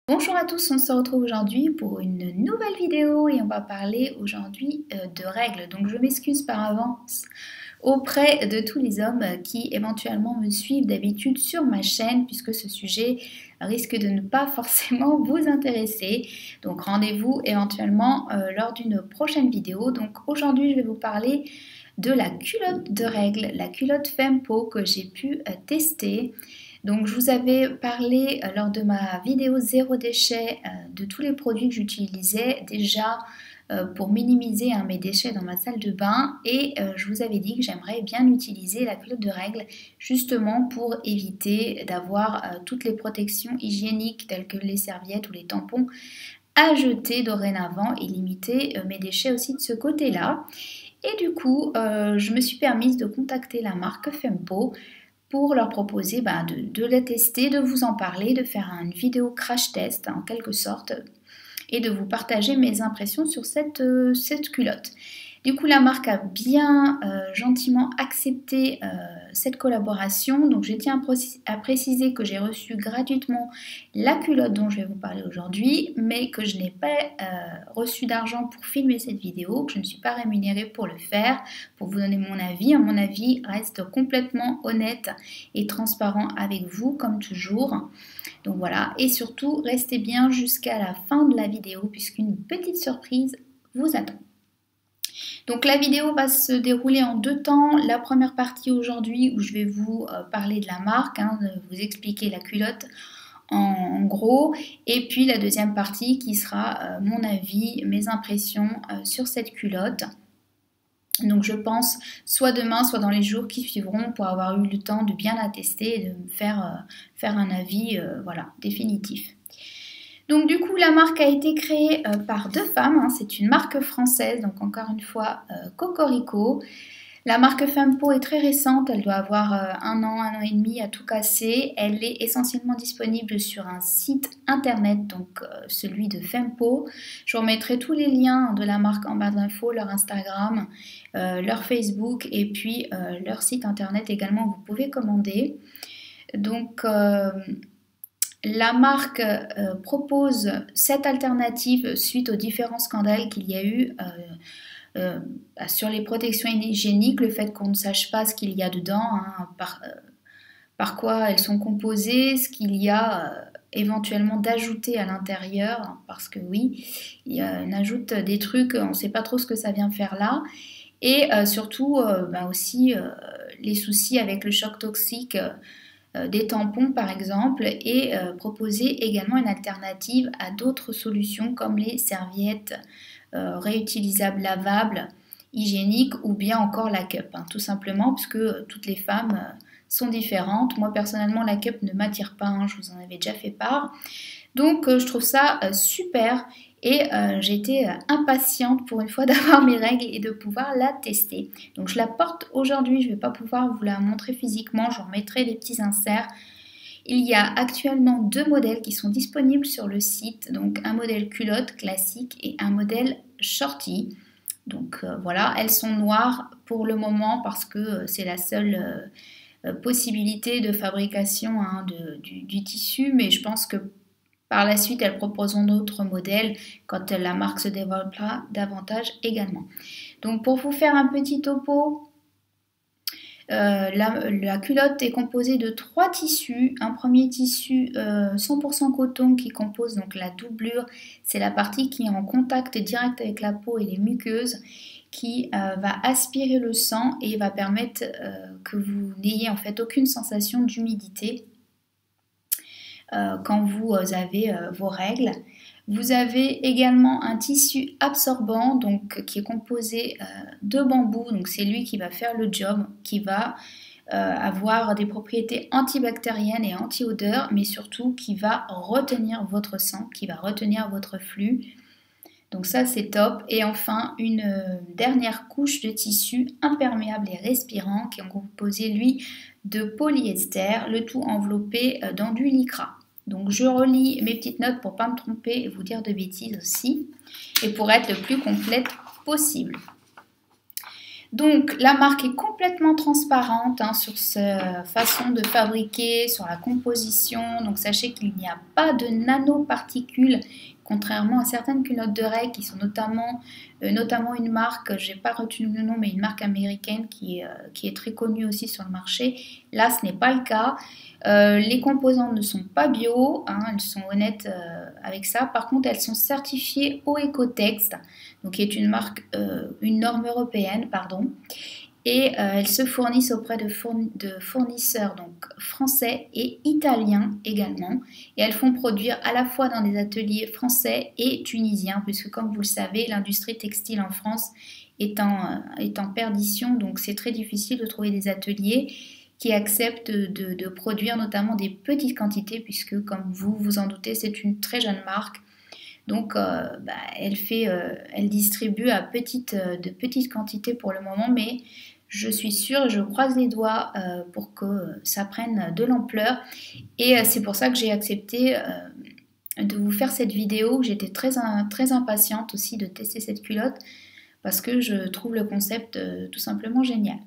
Bonjour à tous, on se retrouve aujourd'hui pour une nouvelle vidéo et on va parler aujourd'hui de règles. Donc je m'excuse par avance auprès de tous les hommes qui éventuellement me suivent d'habitude sur ma chaîne puisque ce sujet risque de ne pas forcément vous intéresser. Donc rendez-vous éventuellement lors d'une prochaine vidéo. Donc aujourd'hui je vais vous parler de la culotte de règles, la culotte Fempo que j'ai pu tester. Donc je vous avais parlé lors de ma vidéo zéro déchet de tous les produits que j'utilisais déjà pour minimiser mes déchets dans ma salle de bain et je vous avais dit que j'aimerais bien utiliser la culotte de règles justement pour éviter d'avoir toutes les protections hygiéniques telles que les serviettes ou les tampons à jeter dorénavant et limiter mes déchets aussi de ce côté-là. Et du coup, je me suis permise de contacter la marque Fempo pour leur proposer de la tester, de vous en parler, de faire une vidéo crash test en quelque sorte et de vous partager mes impressions sur cette culotte. Du coup, la marque a bien gentiment accepté cette collaboration. Donc, je tiens à préciser que j'ai reçu gratuitement la culotte dont je vais vous parler aujourd'hui, mais que je n'ai pas reçu d'argent pour filmer cette vidéo, que je ne suis pas rémunérée pour le faire, pour vous donner mon avis. Mon avis reste complètement honnête et transparent avec vous, comme toujours. Donc voilà, et surtout, restez bien jusqu'à la fin de la vidéo, puisqu'une petite surprise vous attend. Donc la vidéo va se dérouler en deux temps. La première partie aujourd'hui où je vais vous parler de la marque, de vous expliquer la culotte en gros. Et puis la deuxième partie qui sera mon avis, mes impressions sur cette culotte. Donc je pense soit demain, soit dans les jours qui suivront pour avoir eu le temps de bien la tester et de me faire un avis définitif. Donc du coup, la marque a été créée par deux femmes, c'est une marque française, donc encore une fois Cocorico. La marque Fempo est très récente, elle doit avoir un an et demi à tout casser. Elle est essentiellement disponible sur un site internet, donc celui de Fempo. Je vous remettrai tous les liens de la marque en barre d'infos, leur Instagram, leur Facebook et puis leur site internet également, vous pouvez commander. Donc la marque propose cette alternative suite aux différents scandales qu'il y a eu sur les protections hygiéniques, le fait qu'on ne sache pas ce qu'il y a dedans, par quoi elles sont composées, ce qu'il y a éventuellement d'ajouter à l'intérieur, parce que oui, on ajoute des trucs, on ne sait pas trop ce que ça vient faire là, et surtout aussi les soucis avec le choc toxique des tampons par exemple, et proposer également une alternative à d'autres solutions comme les serviettes réutilisables, lavables, hygiéniques ou bien encore la cup, tout simplement parce que toutes les femmes sont différentes. Moi personnellement la cup ne m'attire pas, je vous en avais déjà fait part. Donc je trouve ça super et j'étais impatiente pour une fois d'avoir mes règles et de pouvoir la tester. Donc je la porte aujourd'hui, je ne vais pas pouvoir vous la montrer physiquement, je vous remettrai des petits inserts. Il y a actuellement deux modèles qui sont disponibles sur le site, donc un modèle culotte classique et un modèle shorty. Donc voilà, elles sont noires pour le moment parce que c'est la seule possibilité de fabrication du tissu, mais je pense que par la suite, elles proposeront d'autres modèles quand la marque se développera davantage également. Donc pour vous faire un petit topo, la culotte est composée de trois tissus. Un premier tissu 100% coton qui compose donc la doublure. C'est la partie qui est en contact direct avec la peau et les muqueuses, qui va aspirer le sang et va permettre que vous n'ayez en fait aucune sensation d'humidité quand vous avez vos règles. Vous avez également un tissu absorbant donc, qui est composé de bambou, donc c'est lui qui va faire le job, qui va avoir des propriétés antibactériennes et anti-odeur, mais surtout qui va retenir votre sang, qui va retenir votre flux. Donc ça c'est top. Et enfin une dernière couche de tissu imperméable et respirant qui est composé lui de polyester, le tout enveloppé dans du lycra. Donc je relis mes petites notes pour ne pas me tromper et vous dire de bêtises aussi, et pour être le plus complète possible. Donc la marque est complètement transparente hein, sur sa façon de fabriquer, sur la composition. Donc sachez qu'il n'y a pas de nanoparticules, contrairement à certaines culottes de règles qui sont notamment une marque, je n'ai pas retenu le nom, mais une marque américaine qui est très connue aussi sur le marché. Là, ce n'est pas le cas. Les composants ne sont pas bio, hein, elles sont honnêtes avec ça. Par contre, elles sont certifiées au Ecotex, donc qui est une marque, une norme européenne, pardon. Et elles se fournissent auprès de fournisseurs donc français et italiens également. Et elles font produire à la fois dans des ateliers français et tunisiens, puisque comme vous le savez, l'industrie textile en France est en perdition, donc c'est très difficile de trouver des ateliers qui acceptent de produire notamment des petites quantités, puisque comme vous vous en doutez, c'est une très jeune marque. Donc elle distribue à de petites quantités pour le moment, mais je suis sûre, je croise les doigts pour que ça prenne de l'ampleur. Et c'est pour ça que j'ai accepté de vous faire cette vidéo. J'étais très impatiente aussi de tester cette culotte parce que je trouve le concept tout simplement génial.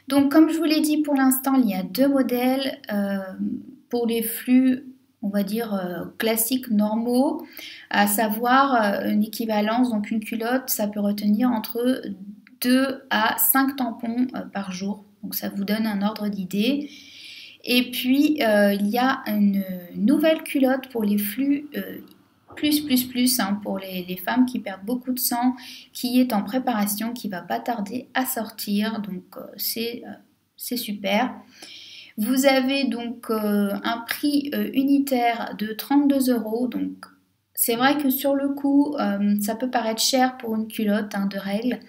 Donc comme je vous l'ai dit, pour l'instant, il y a deux modèles pour les flux, on va dire classiques, normaux, à savoir une équivalence, donc une culotte, ça peut retenir entre 2 à 5 tampons par jour, donc ça vous donne un ordre d'idée. Et puis il y a une nouvelle culotte pour les flux plus hein, pour les femmes qui perdent beaucoup de sang, qui est en préparation, qui va pas tarder à sortir, donc c'est super. Vous avez donc un prix unitaire de 32 €, donc c'est vrai que sur le coup ça peut paraître cher pour une culotte hein, de règles,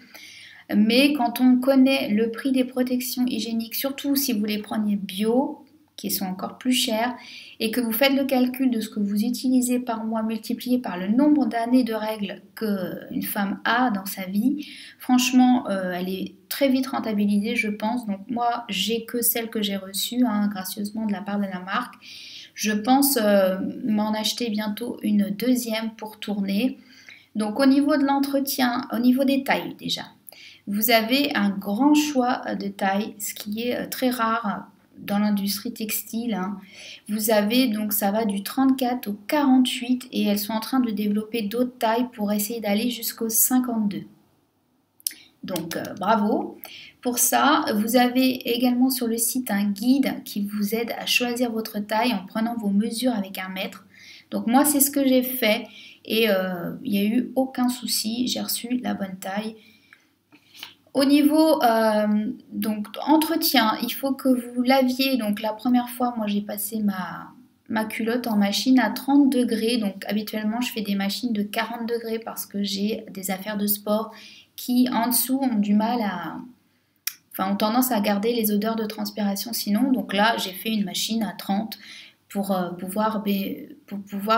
mais quand on connaît le prix des protections hygiéniques, surtout si vous les prenez bio, qui sont encore plus chères, et que vous faites le calcul de ce que vous utilisez par mois multiplié par le nombre d'années de règles qu'une femme a dans sa vie, franchement, elle est très vite rentabilisée, je pense. Donc moi, j'ai que celle que j'ai reçue, hein, gracieusement de la part de la marque. Je pense m'en acheter bientôt une deuxième pour tourner. Donc au niveau de l'entretien, au niveau des tailles déjà, vous avez un grand choix de tailles, ce qui est très rare dans l'industrie textile. Hein. Vous avez donc, ça va du 34 au 48 et elles sont en train de développer d'autres tailles pour essayer d'aller jusqu'au 52. Donc bravo pour ça. Vous avez également sur le site un guide qui vous aide à choisir votre taille en prenant vos mesures avec un mètre. Donc moi c'est ce que j'ai fait et il n'y a eu aucun souci, j'ai reçu la bonne taille. Au niveau donc entretien, il faut que vous laviez. Donc la première fois, moi j'ai passé ma culotte en machine à 30 degrés. Donc habituellement, je fais des machines de 40 degrés parce que j'ai des affaires de sport qui en dessous ont du mal ont tendance à garder les odeurs de transpiration sinon. Donc là, j'ai fait une machine à 30 pour pouvoir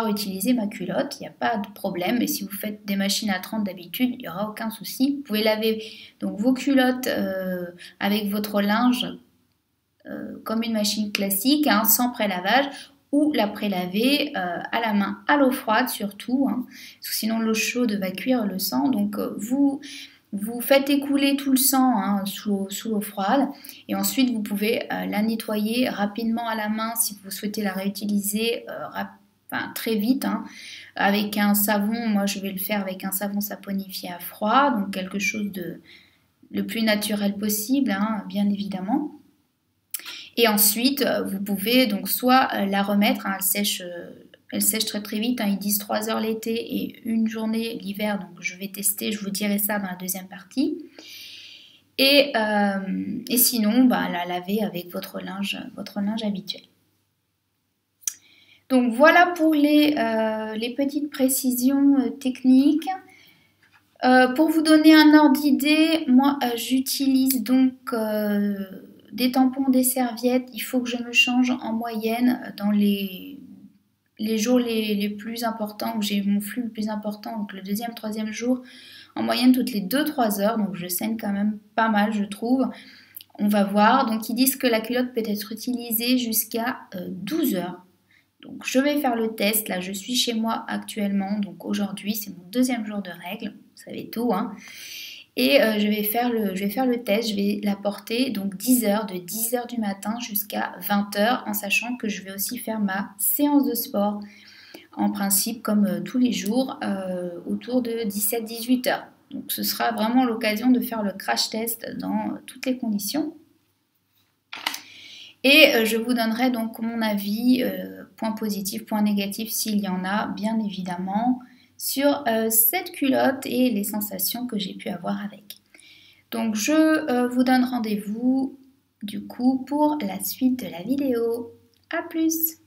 utiliser ma culotte, il n'y a pas de problème. Et si vous faites des machines à 30 d'habitude, il n'y aura aucun souci. Vous pouvez laver donc vos culottes avec votre linge comme une machine classique, hein, sans prélavage, ou la prélaver à la main, à l'eau froide surtout, hein, parce que sinon l'eau chaude va cuire le sang. Donc vous faites écouler tout le sang hein, sous l'eau froide et ensuite vous pouvez la nettoyer rapidement à la main si vous souhaitez la réutiliser très vite hein, avec un savon. Moi je vais le faire avec un savon saponifié à froid, donc quelque chose de le plus naturel possible hein, bien évidemment. Et ensuite vous pouvez donc soit la remettre, hein, elle sèche très très vite, hein, ils disent 3 heures l'été et une journée l'hiver, donc je vais tester, je vous dirai ça dans la deuxième partie. Et sinon, la laver avec votre linge habituel. Donc voilà pour les petites précisions techniques. Pour vous donner un ordre d'idée, moi j'utilise donc des tampons, des serviettes. Il faut que je me change en moyenne dans les jours les plus importants, où j'ai mon flux le plus important, donc le deuxième, troisième jour, en moyenne toutes les 2-3 heures, donc je saigne quand même pas mal je trouve. On va voir, donc ils disent que la culotte peut être utilisée jusqu'à 12 heures. Donc je vais faire le test, là je suis chez moi actuellement, donc aujourd'hui c'est mon deuxième jour de règles, vous savez tout hein. Et je vais faire le test, je vais la porter donc 10 heures, de 10 heures du matin jusqu'à 20 heures, en sachant que je vais aussi faire ma séance de sport, en principe comme tous les jours, autour de 17-18 heures. Donc ce sera vraiment l'occasion de faire le crash test dans toutes les conditions. Et je vous donnerai donc mon avis, points positifs, points négatifs s'il y en a, bien évidemment, sur cette culotte et les sensations que j'ai pu avoir avec. Donc je vous donne rendez-vous du coup pour la suite de la vidéo. A plus!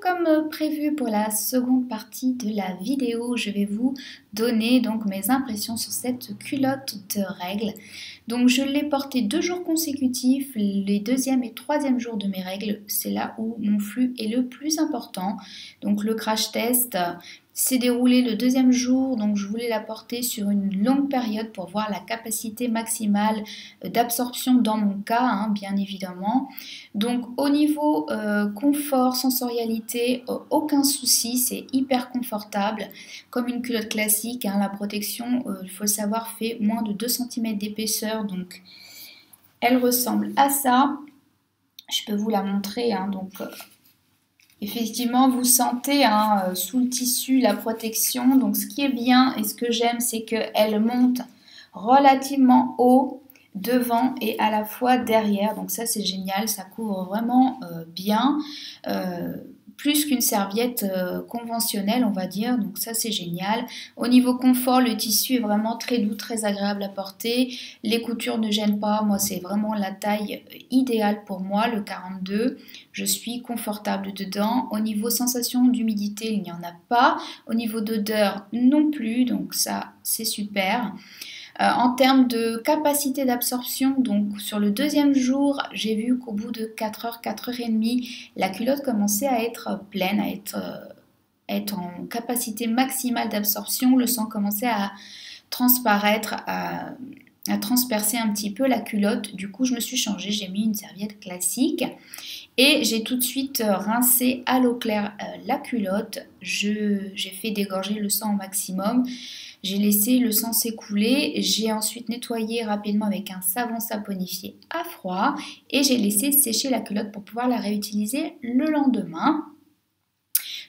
Comme prévu pour la seconde partie de la vidéo, je vais vous donner donc mes impressions sur cette culotte de règles. Donc je l'ai portée 2 jours consécutifs, les 2e et 3e jours de mes règles, c'est là où mon flux est le plus important. Donc le crash test s'est déroulé le 2e jour, donc je voulais la porter sur une longue période pour voir la capacité maximale d'absorption dans mon cas, hein, bien évidemment. Donc au niveau confort, sensorialité, aucun souci, c'est hyper confortable, comme une culotte classique, hein, la protection, il faut le savoir, fait moins de 2 cm d'épaisseur, donc elle ressemble à ça. Je peux vous la montrer, hein, donc... effectivement, vous sentez hein, sous le tissu la protection. Donc, ce qui est bien et ce que j'aime, c'est qu'elle monte relativement haut devant et à la fois derrière. Donc, ça, c'est génial. Ça couvre vraiment bien. Plus qu'une serviette conventionnelle, on va dire. Donc ça, c'est génial. Au niveau confort, le tissu est vraiment très doux, très agréable à porter. Les coutures ne gênent pas. Moi, c'est vraiment la taille idéale pour moi, le 42. Je suis confortable dedans. Au niveau sensation d'humidité, il n'y en a pas. Au niveau d'odeur, non plus. Donc ça, c'est super. En termes de capacité d'absorption, donc sur le 2e jour, j'ai vu qu'au bout de 4 heures, 4 heures et demie, la culotte commençait à être pleine, à être en capacité maximale d'absorption. Le sang commençait à transparaître, à transpercer un petit peu la culotte. Du coup, je me suis changée, j'ai mis une serviette classique. Et j'ai tout de suite rincé à l'eau claire la culotte. J'ai fait dégorger le sang au maximum. J'ai laissé le sang s'écouler, j'ai ensuite nettoyé rapidement avec un savon saponifié à froid et j'ai laissé sécher la culotte pour pouvoir la réutiliser le lendemain.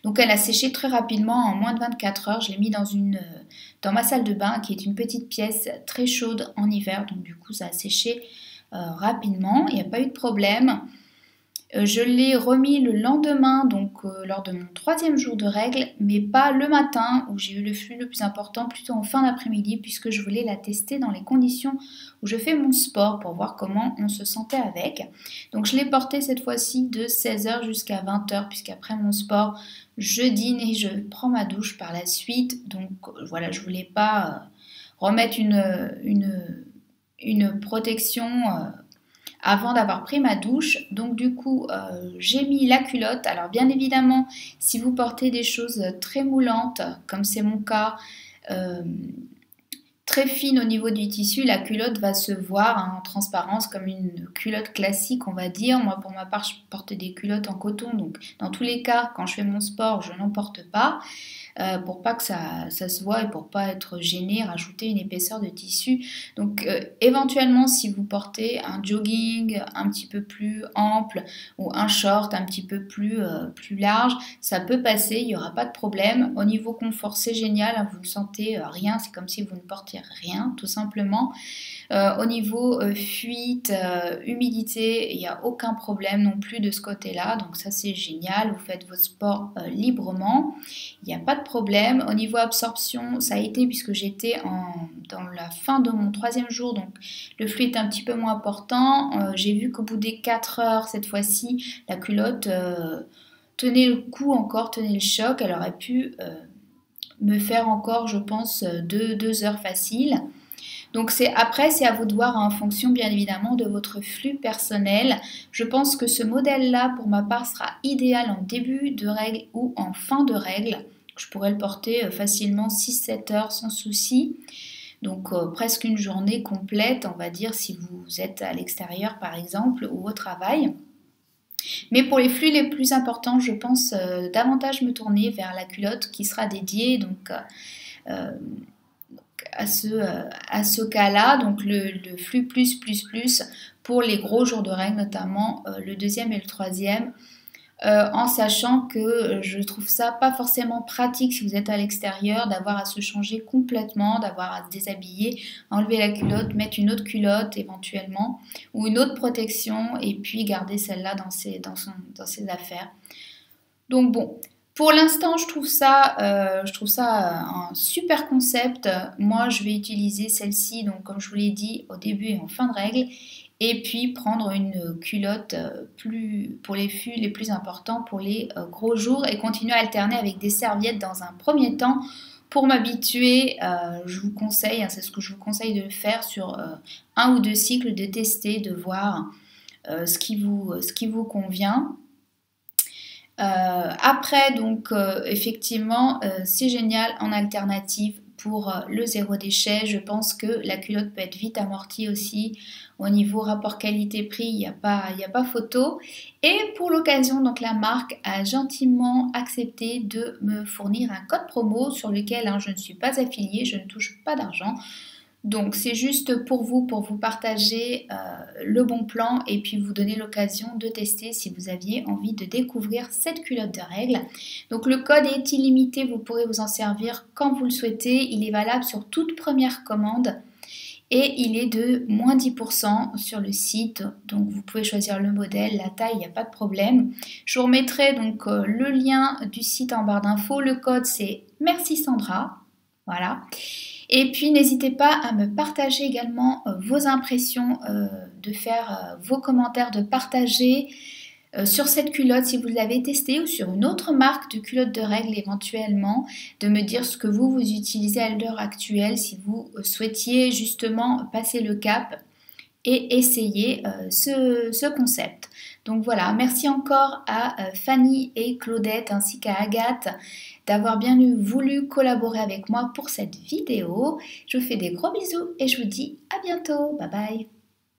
Donc elle a séché très rapidement, en moins de 24 heures. Je l'ai mis dans ma salle de bain qui est une petite pièce très chaude en hiver. Donc du coup ça a séché rapidement, il n'y a pas eu de problème. Je l'ai remis le lendemain, donc lors de mon 3e jour de règles, mais pas le matin où j'ai eu le flux le plus important, plutôt en fin d'après-midi, puisque je voulais la tester dans les conditions où je fais mon sport pour voir comment on se sentait avec. Donc je l'ai portée cette fois-ci de 16h jusqu'à 20h, puisqu'après mon sport, je dîne et je prends ma douche par la suite. Donc voilà, je voulais pas remettre une protection... avant d'avoir pris ma douche. Donc du coup, j'ai mis la culotte. Alors bien évidemment, si vous portez des choses très moulantes, comme c'est mon cas, très fine au niveau du tissu, la culotte va se voir hein, en transparence comme une culotte classique, on va dire. Moi, pour ma part, je porte des culottes en coton. Donc dans tous les cas, quand je fais mon sport, je n'en porte pas. Pour pas que ça se voit et pour pas être gêné, rajouter une épaisseur de tissu. Donc éventuellement si vous portez un jogging un petit peu plus ample ou un short un petit peu plus large, ça peut passer, il n'y aura pas de problème. Au niveau confort, c'est génial, hein, vous ne sentez rien, c'est comme si vous ne portiez rien tout simplement. Au niveau fuite, humidité, il n'y a aucun problème non plus de ce côté-là, donc ça c'est génial, vous faites votre sport librement, il n'y a pas de problème. Au niveau absorption, ça a été puisque j'étais dans la fin de mon 3e jour, donc le flux est un petit peu moins important. J'ai vu qu'au bout des 4 heures, cette fois-ci, la culotte tenait le coup encore, tenait le choc, elle aurait pu me faire encore, je pense, 2 heures faciles. Donc après, c'est à vous de voir en fonction bien évidemment de votre flux personnel. Je pense que ce modèle-là, pour ma part, sera idéal en début de règle ou en fin de règle. Je pourrais le porter facilement 6-7 heures sans souci. Donc presque une journée complète, on va dire, si vous êtes à l'extérieur par exemple ou au travail. Mais pour les flux les plus importants, je pense davantage me tourner vers la culotte qui sera dédiée donc à ce cas-là, donc le flux plus pour les gros jours de règles, notamment le deuxième et le troisième, en sachant que je trouve ça pas forcément pratique si vous êtes à l'extérieur d'avoir à se changer complètement, d'avoir à se déshabiller, enlever la culotte, mettre une autre culotte éventuellement ou une autre protection et puis garder celle-là dans ses affaires. Donc bon, pour l'instant je trouve ça un super concept. Moi je vais utiliser celle-ci, donc comme je vous l'ai dit au début et en fin de règle. Et puis prendre une culotte pour les flux les plus importants pour les gros jours et continuer à alterner avec des serviettes dans un premier temps pour m'habituer. Je vous conseille, c'est ce que je vous conseille de faire sur un ou deux cycles, de tester, de voir ce qui vous convient. Après, donc, effectivement, c'est génial en alternative pour le zéro déchet. Je pense que la culotte peut être vite amortie aussi. Au niveau rapport qualité-prix, il n'y a pas photo. Et pour l'occasion, donc la marque a gentiment accepté de me fournir un code promo sur lequel je ne suis pas affiliée, je ne touche pas d'argent. Donc c'est juste pour vous partager le bon plan et puis vous donner l'occasion de tester si vous aviez envie de découvrir cette culotte de règles. Donc le code est illimité, vous pourrez vous en servir quand vous le souhaitez. Il est valable sur toute première commande et il est de moins 10% sur le site. Donc vous pouvez choisir le modèle, la taille, il n'y a pas de problème. Je vous remettrai donc le lien du site en barre d'infos. Le code c'est Merci Sandra. Voilà. Et puis n'hésitez pas à me partager également vos impressions, de faire vos commentaires, de partager sur cette culotte si vous l'avez testée ou sur une autre marque de culotte de règles éventuellement, de me dire ce que vous utilisez à l'heure actuelle si vous souhaitiez justement passer le cap et essayer ce concept. Donc voilà, merci encore à Fanny et Claudette ainsi qu'à Agathe d'avoir bien voulu collaborer avec moi pour cette vidéo. Je vous fais des gros bisous et je vous dis à bientôt. Bye bye.